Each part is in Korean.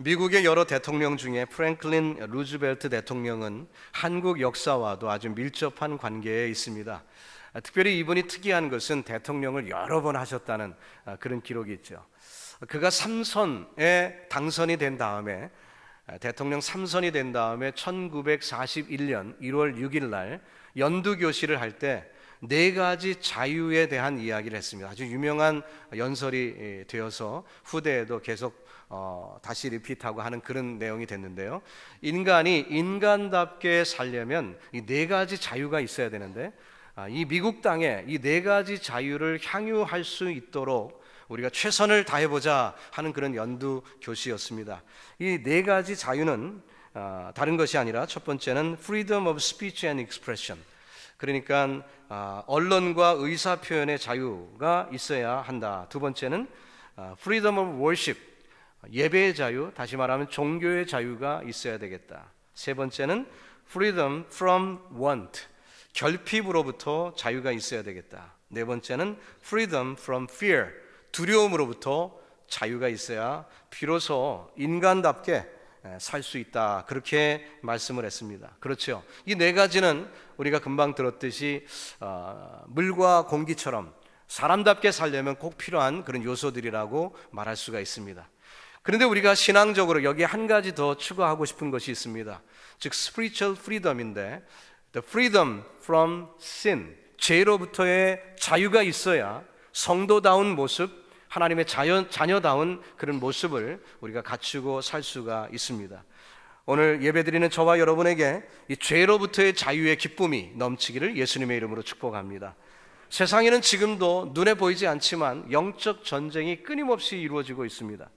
미국의 여러 대통령 중에 프랭클린 루즈벨트 대통령은 한국 역사와도 아주 밀접한 관계에 있습니다. 특별히 이분이 특이한 것은 대통령을 여러 번 하셨다는 그런 기록이 있죠. 그가 3선에 당선이 된 다음에, 대통령 3선이 된 다음에 1941년 1월 6일 날 연두교시를 할 때 4가지 자유에 대한 이야기를 했습니다. 아주 유명한 연설이 되어서 후대에도 계속 다시 리피트하고 하는 그런 내용이 됐는데요. 인간이 인간답게 살려면 이 4가지 자유가 있어야 되는데, 이 미국 땅에 이 4가지 자유를 향유할 수 있도록 우리가 최선을 다해보자 하는 그런 연두 교시였습니다. 이 4가지 자유는 다른 것이 아니라, 첫 번째는 freedom of speech and expression, 그러니까 언론과 의사 표현의 자유가 있어야 한다. 두 번째는 freedom of worship, 예배의 자유, 다시 말하면 종교의 자유가 있어야 되겠다. 세 번째는 freedom from want, 결핍으로부터 자유가 있어야 되겠다. 네 번째는 freedom from fear, 두려움으로부터 자유가 있어야 비로소 인간답게 살 수 있다. 그렇게 말씀을 했습니다. 그렇죠. 이 4가지는 우리가 금방 들었듯이 물과 공기처럼 사람답게 살려면 꼭 필요한 그런 요소들이라고 말할 수가 있습니다. 그런데 우리가 신앙적으로 여기에 한 가지 더 추가하고 싶은 것이 있습니다. 즉 spiritual freedom인데, the freedom from sin, 죄로부터의 자유가 있어야 성도다운 모습, 하나님의 자녀다운 그런 모습을 우리가 갖추고 살 수가 있습니다. 오늘 예배드리는 저와 여러분에게 이 죄로부터의 자유의 기쁨이 넘치기를 예수님의 이름으로 축복합니다. 세상에는 지금도 눈에 보이지 않지만 영적 전쟁이 끊임없이 이루어지고 있습니다.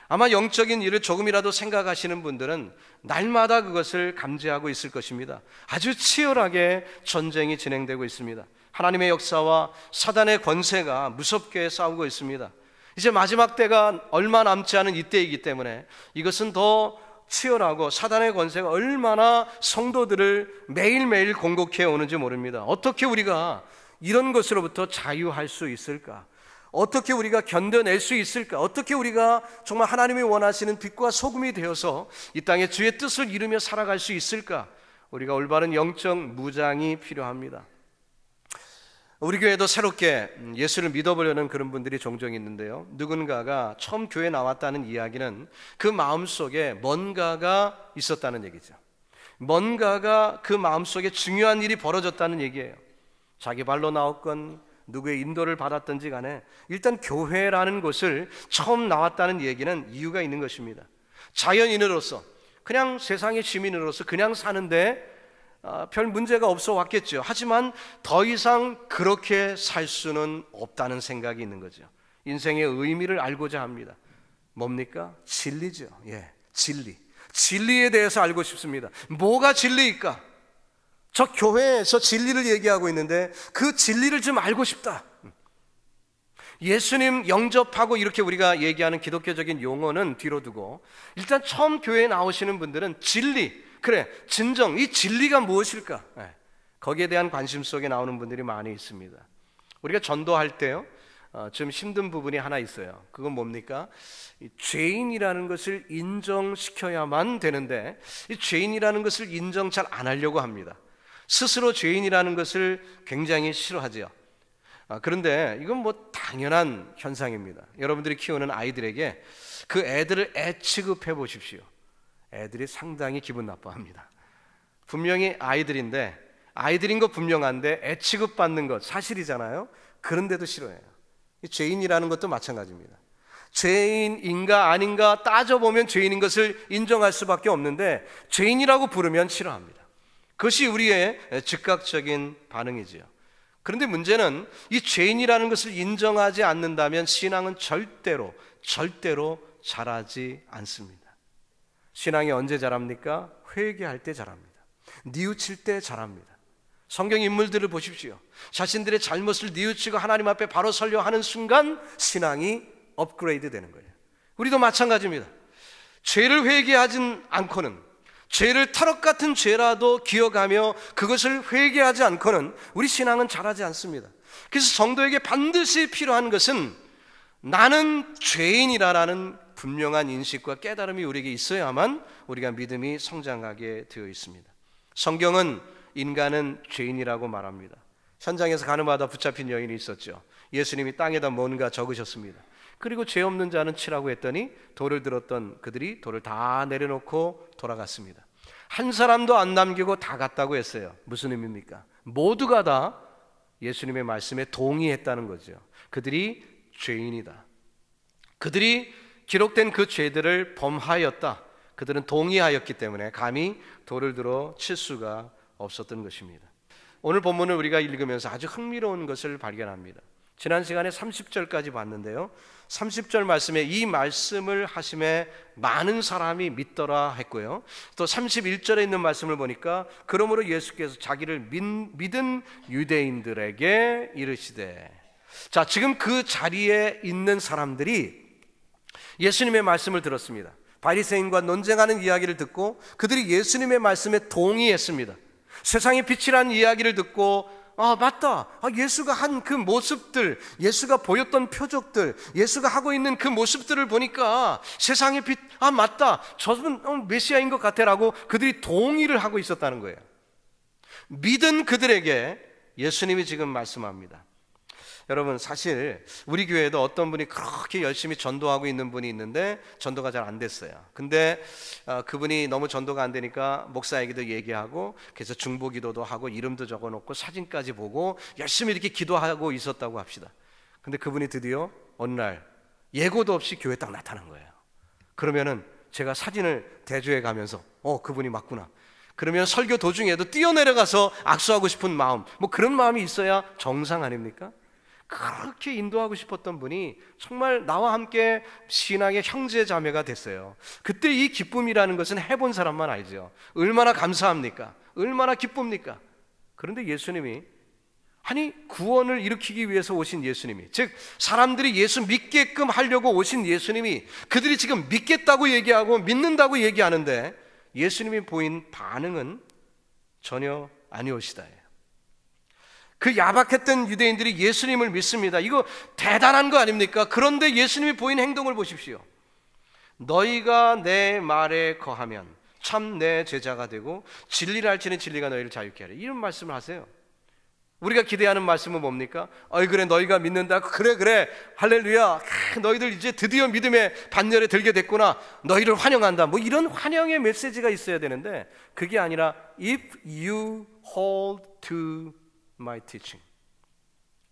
아마 영적인 일을 조금이라도 생각하시는 분들은 날마다 그것을 감지하고 있을 것입니다. 아주 치열하게 전쟁이 진행되고 있습니다. 하나님의 역사와 사단의 권세가 무섭게 싸우고 있습니다. 이제 마지막 때가 얼마 남지 않은 이때이기 때문에 이것은 더 치열하고, 사단의 권세가 얼마나 성도들을 매일매일 공격해 오는지 모릅니다. 어떻게 우리가 이런 것으로부터 자유할 수 있을까? 어떻게 우리가 견뎌낼 수 있을까? 어떻게 우리가 정말 하나님이 원하시는 빛과 소금이 되어서 이 땅에 주의 뜻을 이루며 살아갈 수 있을까? 우리가 올바른 영적 무장이 필요합니다. 우리 교회도 새롭게 예수를 믿어보려는 그런 분들이 종종 있는데요, 누군가가 처음 교회에 나왔다는 이야기는 그 마음속에 뭔가가 있었다는 얘기죠. 뭔가가 그 마음속에 중요한 일이 벌어졌다는 얘기예요. 자기 발로 나왔건 누구의 인도를 받았든지 간에 일단 교회라는 곳을 처음 나왔다는 얘기는 이유가 있는 것입니다. 자연인으로서, 그냥 세상의 시민으로서 그냥 사는데 별 문제가 없어 왔겠죠. 하지만 더 이상 그렇게 살 수는 없다는 생각이 있는 거죠. 인생의 의미를 알고자 합니다. 뭡니까? 진리죠. 진리. 진리에 대해서 알고 싶습니다. 뭐가 진리일까? 저 교회에서 진리를 얘기하고 있는데 그 진리를 좀 알고 싶다. 예수님 영접하고 이렇게 우리가 얘기하는 기독교적인 용어는 뒤로 두고, 일단 처음 교회에 나오시는 분들은 진리, 그래, 진정, 이 진리가 무엇일까? 거기에 대한 관심 속에 나오는 분들이 많이 있습니다. 우리가 전도할 때요, 좀 힘든 부분이 하나 있어요. 그건 뭡니까? 이 죄인이라는 것을 인정시켜야만 되는데, 이 죄인이라는 것을 인정 잘 안 하려고 합니다. 스스로 죄인이라는 것을 굉장히 싫어하죠. 그런데 이건 뭐 당연한 현상입니다. 여러분들이 키우는 아이들에게 그 애들을 애 취급해 보십시오. 애들이 상당히 기분 나빠합니다. 분명히 아이들인데, 아이들인 거 분명한데 애 취급받는 것 사실이잖아요. 그런데도 싫어해요. 죄인이라는 것도 마찬가지입니다. 죄인인가 아닌가 따져보면 죄인인 것을 인정할 수밖에 없는데, 죄인이라고 부르면 싫어합니다. 그것이 우리의 즉각적인 반응이지요. 그런데 문제는 이 죄인이라는 것을 인정하지 않는다면 신앙은 절대로 자라지 않습니다. 신앙이 언제 자랍니까? 회개할 때 자랍니다. 뉘우칠 때 자랍니다. 성경 인물들을 보십시오. 자신들의 잘못을 뉘우치고 하나님 앞에 바로 서려 하는 순간 신앙이 업그레이드 되는 거예요. 우리도 마찬가지입니다. 죄를 회개하진 않고는, 죄를 탈옥 같은 죄라도 기억하며 그것을 회개하지 않고는 우리 신앙은 자라지 않습니다. 그래서 성도에게 반드시 필요한 것은 나는 죄인이라는 분명한 인식과 깨달음이 우리에게 있어야만 우리가 믿음이 성장하게 되어 있습니다. 성경은 인간은 죄인이라고 말합니다. 현장에서 가늠하다 붙잡힌 여인이 있었죠. 예수님이 땅에다 뭔가 적으셨습니다. 그리고 죄 없는 자는 치라고 했더니 돌을 들었던 그들이 돌을 다 내려놓고 돌아갔습니다. 한 사람도 안 남기고 다 갔다고 했어요. 무슨 의미입니까? 모두가 다 예수님의 말씀에 동의했다는 거죠. 그들이 죄인이다. 그들이 기록된 그 죄들을 범하였다. 그들은 동의하였기 때문에 감히 돌을 들어 칠 수가 없었던 것입니다. 오늘 본문을 우리가 읽으면서 아주 흥미로운 것을 발견합니다. 지난 시간에 30절까지 봤는데요, 30절 말씀에 이 말씀을 하심에 많은 사람이 믿더라 했고요, 또 31절에 있는 말씀을 보니까 그러므로 예수께서 자기를 믿은 유대인들에게 이르시되, 자, 지금 그 자리에 있는 사람들이 예수님의 말씀을 들었습니다. 바리새인과 논쟁하는 이야기를 듣고 그들이 예수님의 말씀에 동의했습니다. 세상의 빛이라는 이야기를 듣고 맞다. 예수가 한 그 모습들, 예수가 보였던 표적들, 예수가 하고 있는 그 모습들을 보니까 세상의 빛, 맞다. 저분 메시아인 것 같아라고 그들이 동의를 하고 있었다는 거예요. 믿은 그들에게 예수님이 지금 말씀합니다. 여러분, 사실 우리 교회에도 어떤 분이 그렇게 열심히 전도하고 있는 분이 있는데 전도가 잘 안 됐어요. 근데 그분이 너무 전도가 안 되니까 목사에게도 얘기하고, 그래서 중보기도도 하고 이름도 적어놓고 사진까지 보고 열심히 이렇게 기도하고 있었다고 합시다. 근데 그분이 드디어 어느 날 예고도 없이 교회에 딱 나타난 거예요. 그러면은 제가 사진을 대조해 가면서 그분이 맞구나. 그러면 설교 도중에도 뛰어내려가서 악수하고 싶은 마음, 그런 마음이 있어야 정상 아닙니까? 그렇게 인도하고 싶었던 분이 정말 나와 함께 신앙의 형제 자매가 됐어요. 그때 이 기쁨이라는 것은 해본 사람만 알죠. 얼마나 감사합니까? 얼마나 기쁩니까? 그런데 예수님이, 구원을 일으키기 위해서 오신 예수님이, 즉 사람들이 예수 믿게끔 하려고 오신 예수님이, 그들이 지금 믿겠다고 얘기하고 믿는다고 얘기하는데 예수님이 보인 반응은 전혀 아니오시다예요. 그 야박했던 유대인들이 예수님을 믿습니다. 이거 대단한 거 아닙니까? 그런데 예수님이 보인 행동을 보십시오. 너희가 내 말에 거하면 참 내 제자가 되고 진리를 알지는 진리가 너희를 자유케 하리. 이런 말씀을 하세요. 우리가 기대하는 말씀은 뭡니까? 그래, 너희가 믿는다. 그래, 할렐루야. 너희들 이제 드디어 믿음의 반열에 들게 됐구나. 너희를 환영한다. 이런 환영의 메시지가 있어야 되는데 그게 아니라 If you hold to my teaching.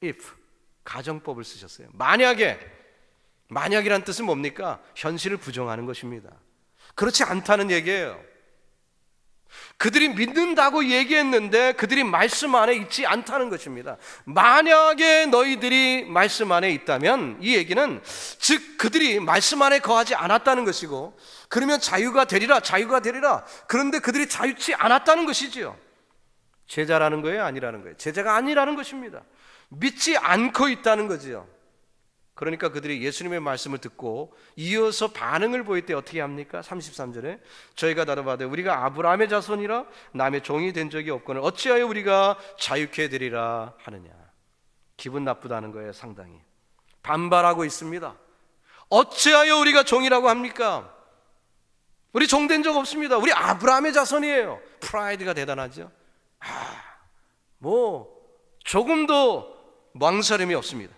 If, 가정법을 쓰셨어요. 만약이란 뜻은 뭡니까? 현실을 부정하는 것입니다. 그렇지 않다는 얘기예요. 그들이 믿는다고 얘기했는데 그들이 말씀 안에 있지 않다는 것입니다. 만약에 너희들이 말씀 안에 있다면, 이 얘기는 즉 그들이 말씀 안에 거하지 않았다는 것이고, 그러면 자유가 되리라. 그런데 그들이 자유치 않았다는 것이지요. 제자라는 거예요, 아니라는 거예요? 제자가 아니라는 것입니다. 믿지 않고 있다는 거지요. 그러니까 그들이 예수님의 말씀을 듣고 이어서 반응을 보일 때 어떻게 합니까? 33절에 저희가 다뤄봐도 우리가 아브라함의 자손이라 남의 종이 된 적이 없거늘 어찌하여 우리가 자유케 되리라 하느냐. 기분 나쁘다는 거예요. 상당히 반발하고 있습니다. 어찌하여 우리가 종이라고 합니까? 우리 종된 적 없습니다. 우리 아브라함의 자손이에요. 프라이드가 대단하죠. 조금도 망설임이 없습니다.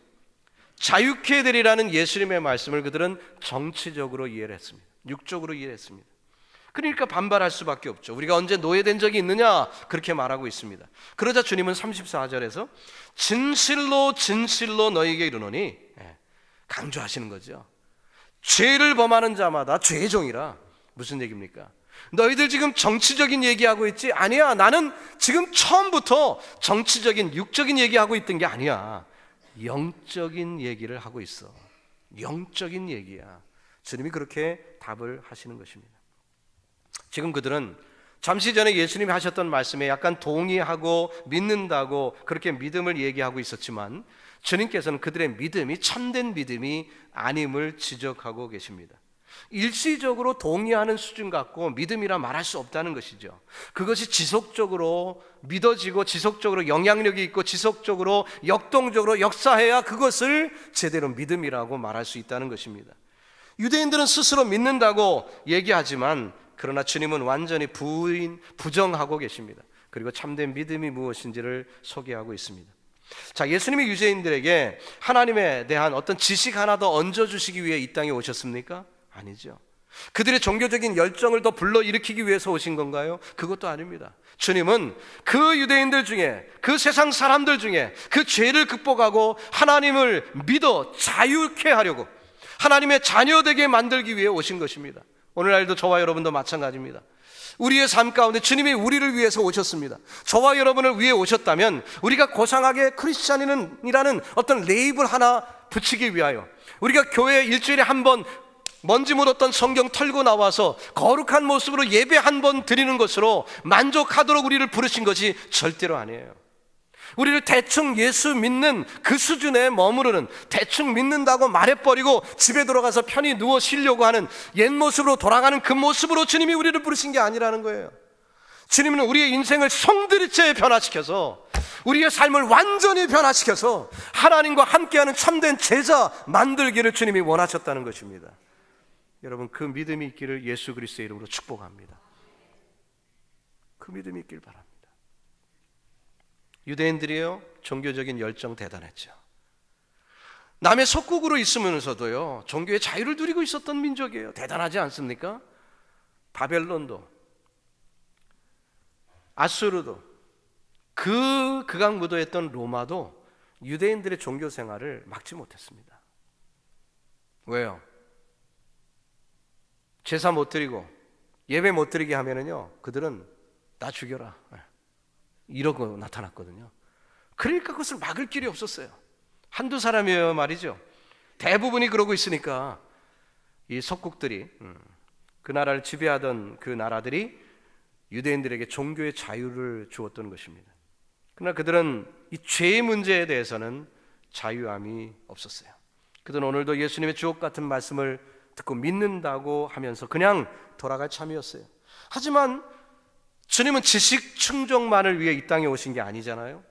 자유케 되리라는 예수님의 말씀을 그들은 정치적으로 이해를 했습니다. 육적으로 이해를 했습니다. 그러니까 반발할 수밖에 없죠. 우리가 언제 노예된 적이 있느냐? 그렇게 말하고 있습니다. 그러자 주님은 34절에서 진실로 너희에게 이르노니, 강조하시는 거죠. 죄를 범하는 자마다 죄의 종이라. 무슨 얘기입니까? 너희들 지금 정치적인 얘기하고 있지? 아니야. 나는 지금 처음부터 정치적인 육적인 얘기하고 있던 게 아니야. 영적인 얘기를 하고 있어. 영적인 얘기야. 주님이 그렇게 답을 하시는 것입니다. 지금 그들은 잠시 전에 예수님이 하셨던 말씀에 약간 동의하고 믿는다고 그렇게 믿음을 얘기하고 있었지만 주님께서는 그들의 믿음이 참된 믿음이 아님을 지적하고 계십니다. 일시적으로 동의하는 수준 갖고 믿음이라 말할 수 없다는 것이죠. 그것이 지속적으로 믿어지고 지속적으로 영향력이 있고 지속적으로 역동적으로 역사해야 그것을 제대로 믿음이라고 말할 수 있다는 것입니다. 유대인들은 스스로 믿는다고 얘기하지만 그러나 주님은 완전히 부정하고 계십니다. 그리고 참된 믿음이 무엇인지를 소개하고 있습니다. 자, 예수님이 유대인들에게 하나님에 대한 어떤 지식 하나 더 얹어주시기 위해 이 땅에 오셨습니까? 아니죠. 그들의 종교적인 열정을 더 불러일으키기 위해서 오신 건가요? 그것도 아닙니다. 주님은 그 유대인들 중에, 그 세상 사람들 중에 그 죄를 극복하고 하나님을 믿어 자유케 하려고, 하나님의 자녀되게 만들기 위해 오신 것입니다. 오늘날도 저와 여러분도 마찬가지입니다. 우리의 삶 가운데 주님이 우리를 위해서 오셨습니다. 저와 여러분을 위해 오셨다면 우리가 고상하게 크리스찬이라는 어떤 레이블 하나 붙이기 위하여, 우리가 교회에 일주일에 한 번 먼지 묻었던 성경 털고 나와서 거룩한 모습으로 예배 한 번 드리는 것으로 만족하도록 우리를 부르신 것이 절대로 아니에요. 우리를 대충 예수 믿는 그 수준에 머무르는, 대충 믿는다고 말해버리고 집에 들어가서 편히 누워 쉬려고 하는 옛 모습으로 돌아가는 그 모습으로 주님이 우리를 부르신 게 아니라는 거예요. 주님은 우리의 인생을 송두리째 변화시켜서, 우리의 삶을 완전히 변화시켜서 하나님과 함께하는 참된 제자 만들기를 주님이 원하셨다는 것입니다. 여러분, 그 믿음이 있기를 예수 그리스도의 이름으로 축복합니다. 그 믿음이 있길 바랍니다. 유대인들이요, 종교적인 열정 대단했죠. 남의 속국으로 있으면서도요, 종교의 자유를 누리고 있었던 민족이에요. 대단하지 않습니까? 바벨론도, 아수르도, 극악무도했던 로마도 유대인들의 종교 생활을 막지 못했습니다. 왜요? 제사 못 드리고 예배 못 드리게 하면은요, 그들은 나 죽여라 이러고 나타났거든요. 그러니까 그것을 막을 길이 없었어요. 한두 사람이에요 말이죠. 대부분이 그러고 있으니까 이 석국들이, 그 나라를 지배하던 그 나라들이 유대인들에게 종교의 자유를 주었던 것입니다. 그러나 그들은 이 죄의 문제에 대해서는 자유함이 없었어요. 그들은 오늘도 예수님의 주옥 같은 말씀을 듣고 믿는다고 하면서 그냥 돌아갈 참이었어요. 하지만 주님은 지식 충족만을 위해 이 땅에 오신 게 아니잖아요.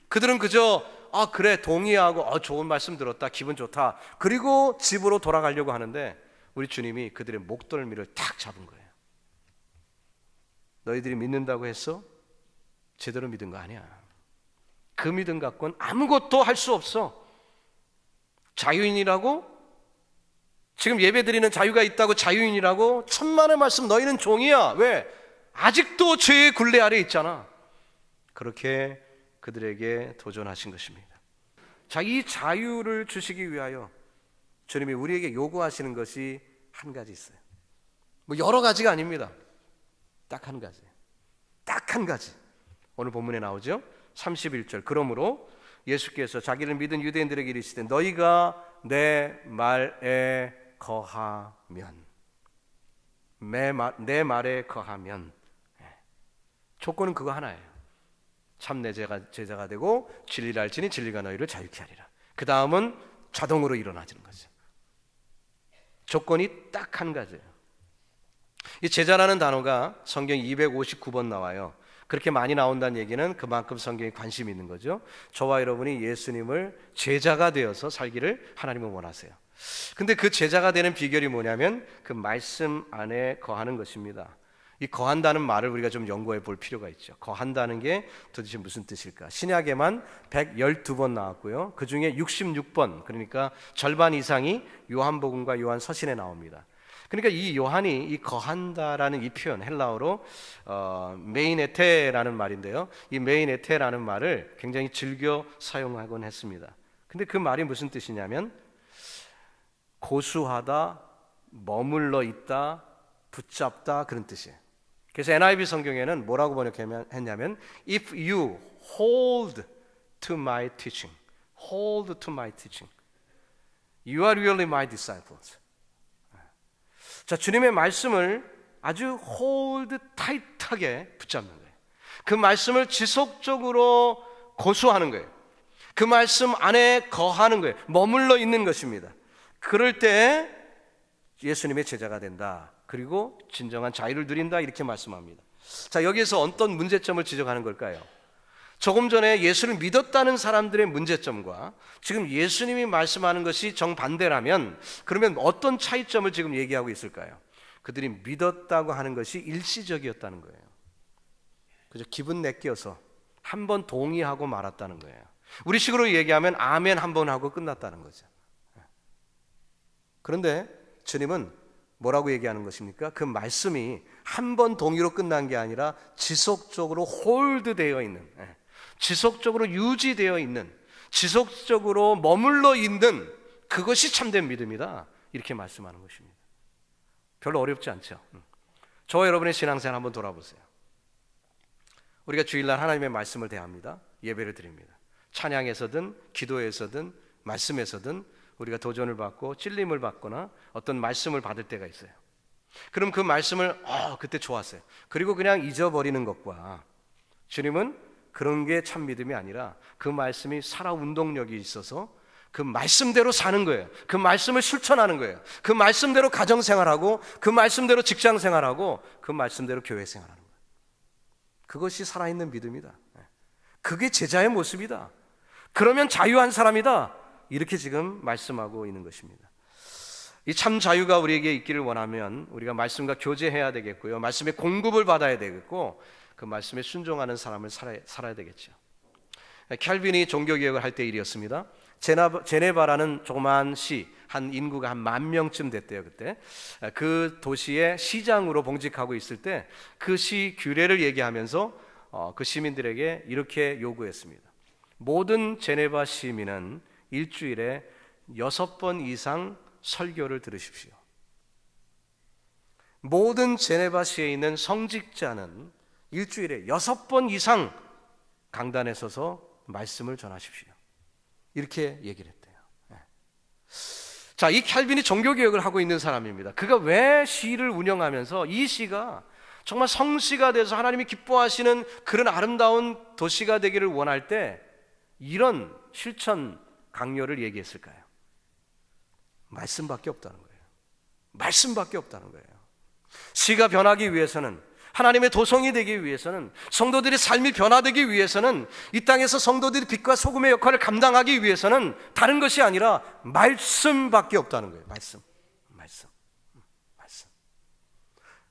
그들은 그저 그래 동의하고 좋은 말씀 들었다, 기분 좋다, 그리고 집으로 돌아가려고 하는데 우리 주님이 그들의 목덜미를 탁 잡은 거예요. 너희들이 믿는다고 해서 제대로 믿은 거 아니야. 그 믿음 갖고는 아무것도 할 수 없어. 자유인이라고, 지금 예배드리는 자유가 있다고 자유인이라고, 천만의 말씀 너희는 종이야. 왜? 아직도 죄의 굴레 아래 있잖아. 그렇게 그들에게 도전하신 것입니다. 자, 이 자유를 주시기 위하여 주님이 우리에게 요구하시는 것이 한 가지 있어요. 뭐 여러 가지가 아닙니다. 딱 한 가지. 딱 한 가지. 오늘 본문에 나오죠. 31절. 그러므로 예수께서 자기를 믿은 유대인들에게 이르시되 너희가 내 말에 거하면, 내 말에 거하면, 조건은 그거 하나예요. 참 내 제자가 되고 진리를 알지니 진리가 너희를 자유케 하리라. 그 다음은 자동으로 일어나지는 거죠. 조건이 딱 한 가지예요. 이 제자라는 단어가 성경 259번 나와요. 그렇게 많이 나온다는 얘기는 그만큼 성경에 관심이 있는 거죠. 저와 여러분이 예수님을 제자가 되어서 살기를 하나님은 원하세요. 근데 그 제자가 되는 비결이 뭐냐면 그 말씀 안에 거하는 것입니다. 이 거한다는 말을 우리가 좀 연구해 볼 필요가 있죠. 거한다는 게 도대체 무슨 뜻일까? 신약에만 112번 나왔고요. 그 중에 66번, 그러니까 절반 이상이 요한복음과 요한 서신에 나옵니다. 그러니까 이 요한이 이 거한다라는 이 표현, 헬라어로 메이네테라는 말인데요. 이 메이네테라는 말을 굉장히 즐겨 사용하곤 했습니다. 근데 그 말이 무슨 뜻이냐면 고수하다, 머물러 있다, 붙잡다, 그런 뜻이에요. 그래서 NIV 성경에는 뭐라고 번역했냐면 If you hold to my teaching, hold to my teaching, you are really my disciples. 자, 주님의 말씀을 아주 hold tight하게 붙잡는 거예요. 그 말씀을 지속적으로 고수하는 거예요. 그 말씀 안에 거하는 거예요. 머물러 있는 것입니다. 그럴 때 예수님의 제자가 된다. 그리고 진정한 자유를 누린다, 이렇게 말씀합니다. 자, 여기에서 어떤 문제점을 지적하는 걸까요? 조금 전에 예수를 믿었다는 사람들의 문제점과 지금 예수님이 말씀하는 것이 정반대라면 그러면 어떤 차이점을 지금 얘기하고 있을까요? 그들이 믿었다고 하는 것이 일시적이었다는 거예요. 그저 기분 내껴서 한번 동의하고 말았다는 거예요. 우리식으로 얘기하면 아멘 한번 하고 끝났다는 거죠. 그런데 주님은 뭐라고 얘기하는 것입니까? 그 말씀이 한 번 동의로 끝난 게 아니라 지속적으로 홀드되어 있는, 지속적으로 유지되어 있는, 지속적으로 머물러 있는 그것이 참된 믿음이다, 이렇게 말씀하는 것입니다. 별로 어렵지 않죠. 저와 여러분의 신앙생활 한번 돌아보세요. 우리가 주일날 하나님의 말씀을 대합니다. 예배를 드립니다. 찬양에서든 기도에서든 말씀에서든 우리가 도전을 받고 찔림을 받거나 어떤 말씀을 받을 때가 있어요. 그럼 그 말씀을 그때 좋았어요. 그리고 그냥 잊어버리는 것과 주님은 그런 게 참 믿음이 아니라 그 말씀이 살아 운동력이 있어서 그 말씀대로 사는 거예요. 그 말씀을 실천하는 거예요. 그 말씀대로 가정생활하고 그 말씀대로 직장생활하고 그 말씀대로 교회생활하는 거예요. 그것이 살아있는 믿음이다. 그게 제자의 모습이다. 그러면 자유한 사람이다. 이렇게 지금 말씀하고 있는 것입니다. 이 참 자유가 우리에게 있기를 원하면 우리가 말씀과 교제해야 되겠고요. 말씀의 공급을 받아야 되겠고 그 말씀에 순종하는 사람을 살아야 되겠죠. 캘빈이 종교개혁을 할 때 일이었습니다. 제네바라는 조그만 시, 한 인구가 한 10,000명쯤 됐대요. 그때 그 도시의 시장으로 봉직하고 있을 때 그 시 규례를 얘기하면서 그 시민들에게 이렇게 요구했습니다. 모든 제네바 시민은 일주일에 6번 이상 설교를 들으십시오. 모든 제네바시에 있는 성직자는 일주일에 6번 이상 강단에 서서 말씀을 전하십시오. 이렇게 얘기를 했대요. 자, 이 캘빈이 종교개혁을 하고 있는 사람입니다. 그가 왜 시를 운영하면서 이 시가 정말 성시가 돼서 하나님이 기뻐하시는 그런 아름다운 도시가 되기를 원할 때 이런 실천 강요를 얘기했을까요? 말씀밖에 없다는 거예요. 말씀밖에 없다는 거예요. 시가 변하기 위해서는, 하나님의 도성이 되기 위해서는, 성도들의 삶이 변화되기 위해서는, 이 땅에서 성도들이 빛과 소금의 역할을 감당하기 위해서는 다른 것이 아니라 말씀밖에 없다는 거예요. 말씀.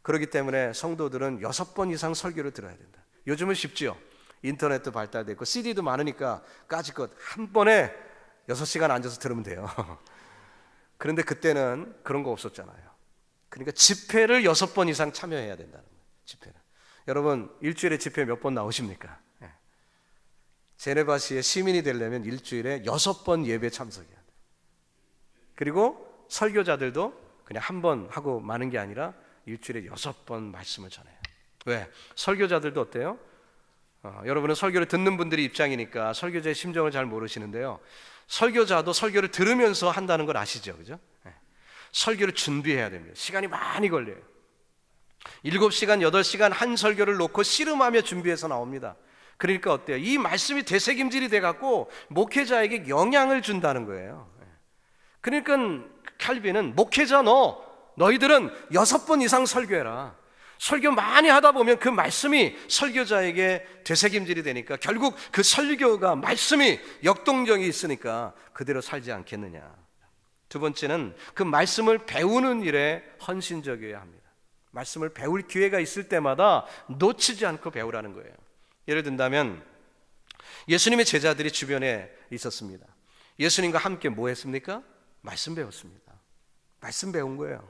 그렇기 때문에 성도들은 6번 이상 설교를 들어야 된다. 요즘은 쉽죠. 인터넷도 발달됐고 CD도 많으니까 까짓것 한 번에 6시간 앉아서 들으면 돼요. 그런데 그때는 그런 거 없었잖아요. 그러니까 집회를 6번 이상 참여해야 된다는 거예요. 집회를. 여러분 일주일에 집회 몇 번 나오십니까? 제네바시의 시민이 되려면 일주일에 6번 예배 참석해야 돼요. 그리고 설교자들도 그냥 한 번 하고 마는 게 아니라 일주일에 6번 말씀을 전해요. 왜? 설교자들도 어때요? 여러분은 설교를 듣는 분들이 입장이니까 설교자의 심정을 잘 모르시는데요. 설교자도 설교를 들으면서 한다는 걸 아시죠? 그죠? 설교를 준비해야 됩니다. 시간이 많이 걸려요. 7시간, 8시간 한 설교를 놓고 씨름하며 준비해서 나옵니다. 그러니까 어때요? 이 말씀이 되새김질이 돼갖고 목회자에게 영향을 준다는 거예요. 그러니까 칼빈은 목회자 너희들은 6번 이상 설교해라. 설교 많이 하다 보면 그 말씀이 설교자에게 되새김질이 되니까 결국 그 설교가 말씀이 역동적이 있으니까 그대로 살지 않겠느냐. 두 번째는 그 말씀을 배우는 일에 헌신적이어야 합니다. 말씀을 배울 기회가 있을 때마다 놓치지 않고 배우라는 거예요. 예를 든다면 예수님의 제자들이 주변에 있었습니다. 예수님과 함께 뭐 했습니까? 말씀 배웠습니다. 말씀 배운 거예요.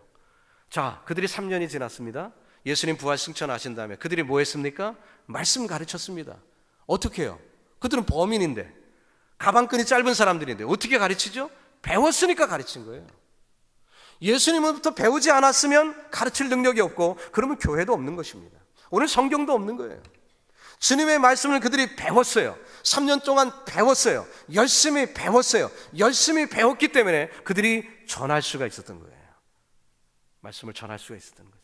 자, 그들이 3년이 지났습니다. 예수님 부활 승천하신 다음에 그들이 뭐 했습니까? 말씀 가르쳤습니다. 어떻게 해요? 그들은 범인인데, 가방끈이 짧은 사람들인데 어떻게 가르치죠? 배웠으니까 가르친 거예요. 예수님으로부터 배우지 않았으면 가르칠 능력이 없고 그러면 교회도 없는 것입니다. 오늘 성경도 없는 거예요. 주님의 말씀을 그들이 배웠어요. 3년 동안 배웠어요. 열심히 배웠어요. 열심히 배웠기 때문에 그들이 전할 수가 있었던 거예요. 말씀을 전할 수가 있었던 거죠.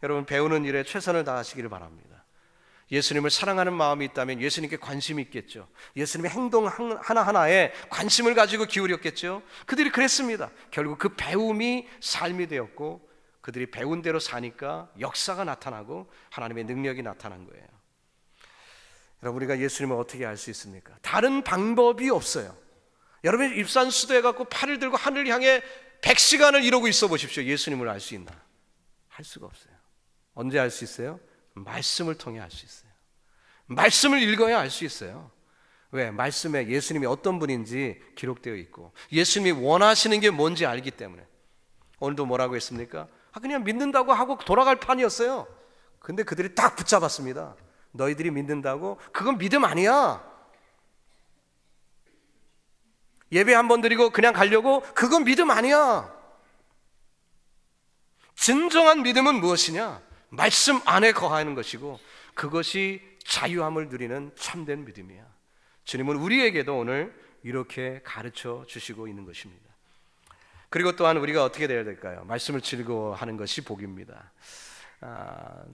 여러분 배우는 일에 최선을 다하시기를 바랍니다. 예수님을 사랑하는 마음이 있다면 예수님께 관심이 있겠죠. 예수님의 행동 하나하나에 관심을 가지고 기울였겠죠. 그들이 그랬습니다. 결국 그 배움이 삶이 되었고 그들이 배운 대로 사니까 역사가 나타나고 하나님의 능력이 나타난 거예요. 여러분, 우리가 예수님을 어떻게 알 수 있습니까? 다른 방법이 없어요. 여러분이 입산수도해갖고 팔을 들고 하늘을 향해 100시간을 이러고 있어 보십시오. 예수님을 알 수 있나? 할 수가 없어요. 언제 알 수 있어요? 말씀을 통해 알 수 있어요. 말씀을 읽어야 알 수 있어요. 왜? 말씀에 예수님이 어떤 분인지 기록되어 있고 예수님이 원하시는 게 뭔지 알기 때문에. 오늘도 뭐라고 했습니까? 그냥 믿는다고 하고 돌아갈 판이었어요. 근데 그들이 딱 붙잡았습니다. 너희들이 믿는다고? 그건 믿음 아니야. 예배 한 번 드리고 그냥 가려고? 그건 믿음 아니야. 진정한 믿음은 무엇이냐? 말씀 안에 거하는 것이고 그것이 자유함을 누리는 참된 믿음이야. 주님은 우리에게도 오늘 이렇게 가르쳐 주시고 있는 것입니다. 그리고 또한 우리가 어떻게 되어야 될까요? 말씀을 즐거워하는 것이 복입니다.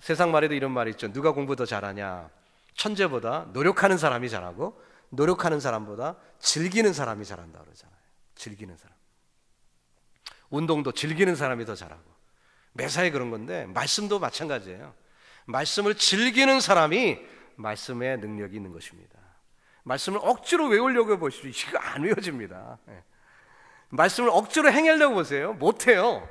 세상 말에도 이런 말이 있죠. 누가 공부 더 잘하냐? 천재보다 노력하는 사람이 잘하고 노력하는 사람보다 즐기는 사람이 잘한다 그러잖아요. 즐기는 사람. 운동도 즐기는 사람이 더 잘하고 매사에 그런 건데 말씀도 마찬가지예요. 말씀을 즐기는 사람이 말씀에 능력이 있는 것입니다. 말씀을 억지로 외우려고 보십시오. 이거 안 외워집니다. 말씀을 억지로 행하려고 보세요. 못해요.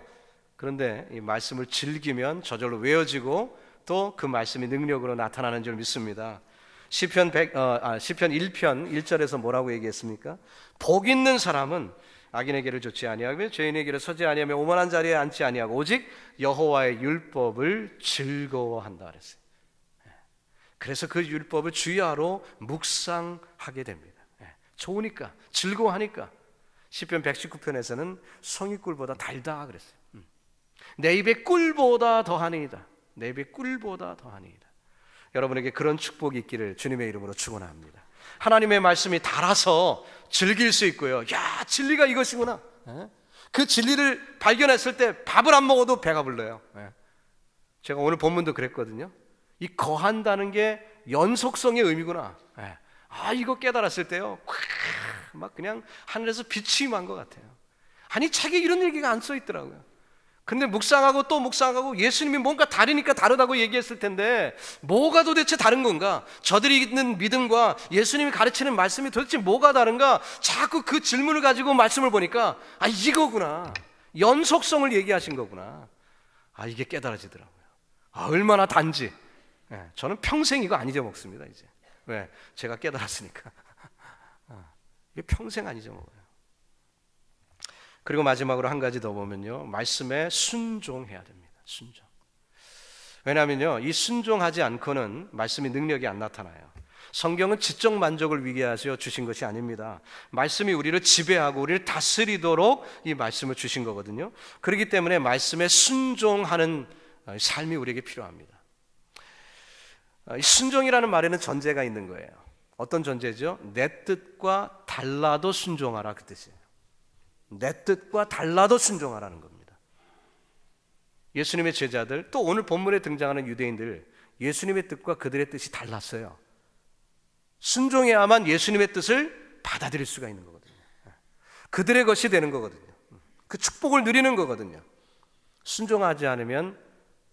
그런데 이 말씀을 즐기면 저절로 외워지고 또 그 말씀이 능력으로 나타나는 줄 믿습니다. 시편 1편 1절에서 뭐라고 얘기했습니까? 복 있는 사람은 악인의 길을 좇지 아니하며 죄인의 길을 서지 아니하며 오만한 자리에 앉지 아니하고 오직 여호와의 율법을 즐거워한다 그랬어요. 그래서 그 율법을 주야로 묵상하게 됩니다. 좋으니까, 즐거워하니까. 시편 119편에서는 성이꿀보다 달다 그랬어요. 내 입에 꿀보다 더하니이다. 내 입에 꿀보다 더하니이다. 여러분에게 그런 축복이 있기를 주님의 이름으로 축원합니다. 하나님의 말씀이 달아서 즐길 수 있고요. 야, 진리가 이것이구나. 그 진리를 발견했을 때 밥을 안 먹어도 배가 불러요. 제가 오늘 본문도 그랬거든요. 이 거한다는 게 연속성의 의미구나. 이거 깨달았을 때요, 막 그냥 하늘에서 빛이 임한 것 같아요. 아니, 책에 이런 얘기가 안 써 있더라고요. 근데 묵상하고 또 묵상하고 예수님이 뭔가 다르니까 다르다고 얘기했을 텐데 뭐가 도대체 다른 건가? 저들이 있는 믿음과 예수님이 가르치는 말씀이 도대체 뭐가 다른가? 자꾸 그 질문을 가지고 말씀을 보니까 이거구나. 연속성을 얘기하신 거구나. 이게 깨달아지더라고요. 얼마나 단지. 저는 평생 이거 안 잊어먹습니다. 이제. 왜? 제가 깨달았으니까. 이게 평생 안 잊어먹어요. 그리고 마지막으로 한 가지 더 보면요, 말씀에 순종해야 됩니다. 순종. 왜냐하면요, 이 순종하지 않고는 말씀이 능력이 안 나타나요. 성경은 지적 만족을 위해 하셔 주신 것이 아닙니다. 말씀이 우리를 지배하고 우리를 다스리도록 이 말씀을 주신 거거든요. 그렇기 때문에 말씀에 순종하는 삶이 우리에게 필요합니다. 이 순종이라는 말에는 전제가 있는 거예요. 어떤 전제죠? 내 뜻과 달라도 순종하라, 그 뜻이에요. 내 뜻과 달라도 순종하라는 겁니다. 예수님의 제자들, 또 오늘 본문에 등장하는 유대인들, 예수님의 뜻과 그들의 뜻이 달랐어요. 순종해야만 예수님의 뜻을 받아들일 수가 있는 거거든요. 그들의 것이 되는 거거든요. 그 축복을 누리는 거거든요. 순종하지 않으면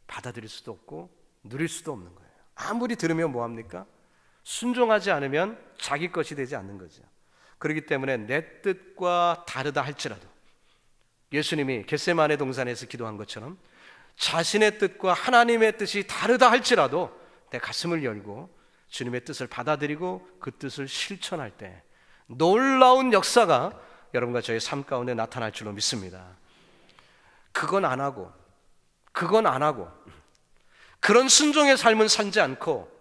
받아들일 수도 없고 누릴 수도 없는 거예요. 아무리 들으면 뭐합니까? 순종하지 않으면 자기 것이 되지 않는 거죠. 그렇기 때문에 내 뜻과 다르다 할지라도 예수님이 겟세마네 동산에서 기도한 것처럼 자신의 뜻과 하나님의 뜻이 다르다 할지라도 내 가슴을 열고 주님의 뜻을 받아들이고 그 뜻을 실천할 때 놀라운 역사가 여러분과 저의 삶 가운데 나타날 줄로 믿습니다. 그건 안 하고 그런 순종의 삶은 살지 않고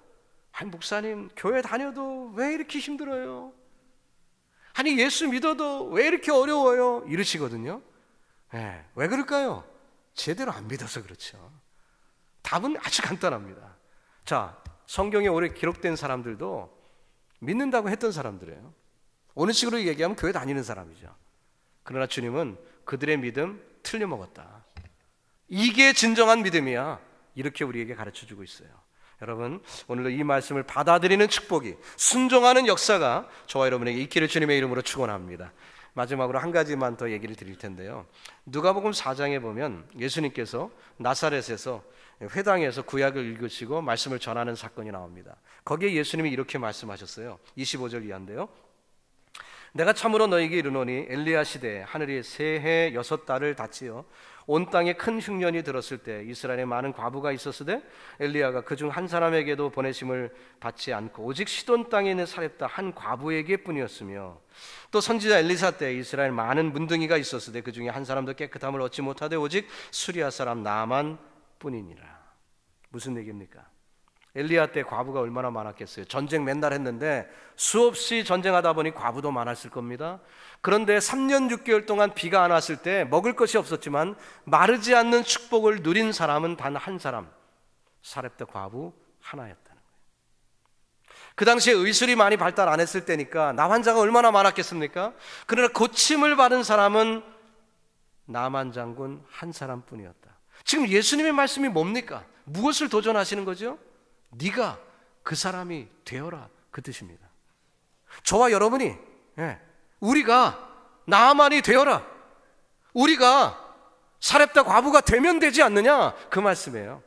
목사님 교회 다녀도 왜 이렇게 힘들어요? 아니 예수 믿어도 왜 이렇게 어려워요? 이러시거든요. 왜 그럴까요? 제대로 안 믿어서 그렇죠. 답은 아주 간단합니다. 자, 성경에 오래 기록된 사람들도 믿는다고 했던 사람들이에요. 어느 식으로 얘기하면 교회 다니는 사람이죠. 그러나 주님은 그들의 믿음 틀려먹었다. 이게 진정한 믿음이야. 이렇게 우리에게 가르쳐주고 있어요. 여러분, 오늘도 이 말씀을 받아들이는 축복이, 순종하는 역사가 저와 여러분에게 있기를 주님의 이름으로 축원합니다. 마지막으로 한 가지만 더 얘기를 드릴 텐데요. 누가복음 4장에 보면 예수님께서 나사렛에서 회당에서 구약을 읽으시고 말씀을 전하는 사건이 나옵니다. 거기에 예수님이 이렇게 말씀하셨어요. 25절 이하인데요. 내가 참으로 너에게 이르노니 엘리야 시대에 하늘이 새해 6달을 닫지어 온 땅에 큰 흉년이 들었을 때 이스라엘에 많은 과부가 있었으되 엘리야가 그중 한 사람에게도 보내심을 받지 않고 오직 시돈 땅에 있는 사렙다 한 과부에게 뿐이었으며 또 선지자 엘리사 때 이스라엘 많은 문둥이가 있었으되 그중에 한 사람도 깨끗함을 얻지 못하되 오직 수리아 사람 나만 뿐이니라. 무슨 얘기입니까? 엘리야 때 과부가 얼마나 많았겠어요. 전쟁 맨날 했는데 수없이 전쟁하다 보니 과부도 많았을 겁니다. 그런데 3년 6개월 동안 비가 안 왔을 때 먹을 것이 없었지만 마르지 않는 축복을 누린 사람은 단 한 사람, 사렙다 과부 하나였다는 거예요. 그 당시에 의술이 많이 발달 안 했을 때니까 나 환자가 얼마나 많았겠습니까? 그러나 고침을 받은 사람은 나만 장군 한 사람뿐이었다. 지금 예수님의 말씀이 뭡니까? 무엇을 도전하시는 거죠? 네가 그 사람이 되어라, 그 뜻입니다. 저와 여러분이, 우리가 나만이 되어라, 우리가 사렙다 과부가 되면 되지 않느냐, 그 말씀이에요.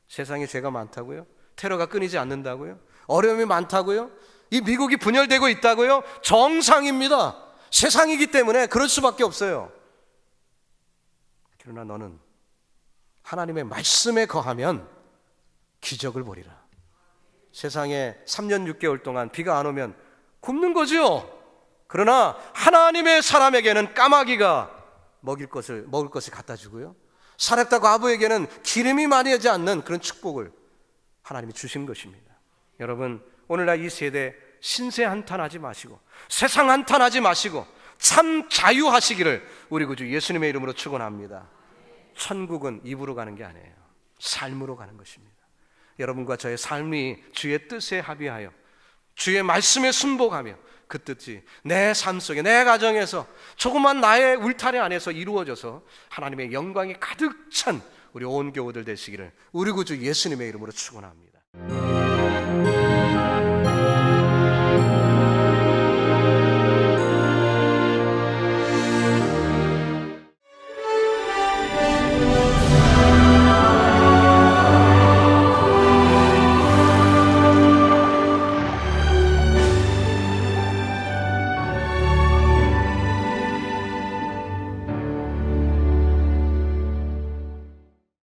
세상에 죄가 많다고요? 테러가 끊이지 않는다고요? 어려움이 많다고요? 이 미국이 분열되고 있다고요? 정상입니다. 세상이기 때문에 그럴 수밖에 없어요. 그러나 너는 하나님의 말씀에 거하면 기적을 보리라. 세상에 3년 6개월 동안 비가 안 오면 굶는 거죠. 그러나 하나님의 사람에게는 까마귀가 먹을 것을 갖다 주고요, 사렙다 과부에게는 기름이 많이 하지 않는 그런 축복을 하나님이 주신 것입니다. 여러분, 오늘날 이 세대 신세 한탄하지 마시고 세상 한탄하지 마시고 참 자유하시기를 우리 구주 예수님의 이름으로 축원합니다. 천국은 입으로 가는 게 아니에요. 삶으로 가는 것입니다. 여러분과 저의 삶이 주의 뜻에 합의하여 주의 말씀에 순복하며 그 뜻이 내 삶 속에, 내 가정에서 조그만 나의 울타리 안에서 이루어져서 하나님의 영광이 가득 찬 우리 온 교우들 되시기를 우리 구주 예수님의 이름으로 축원합니다.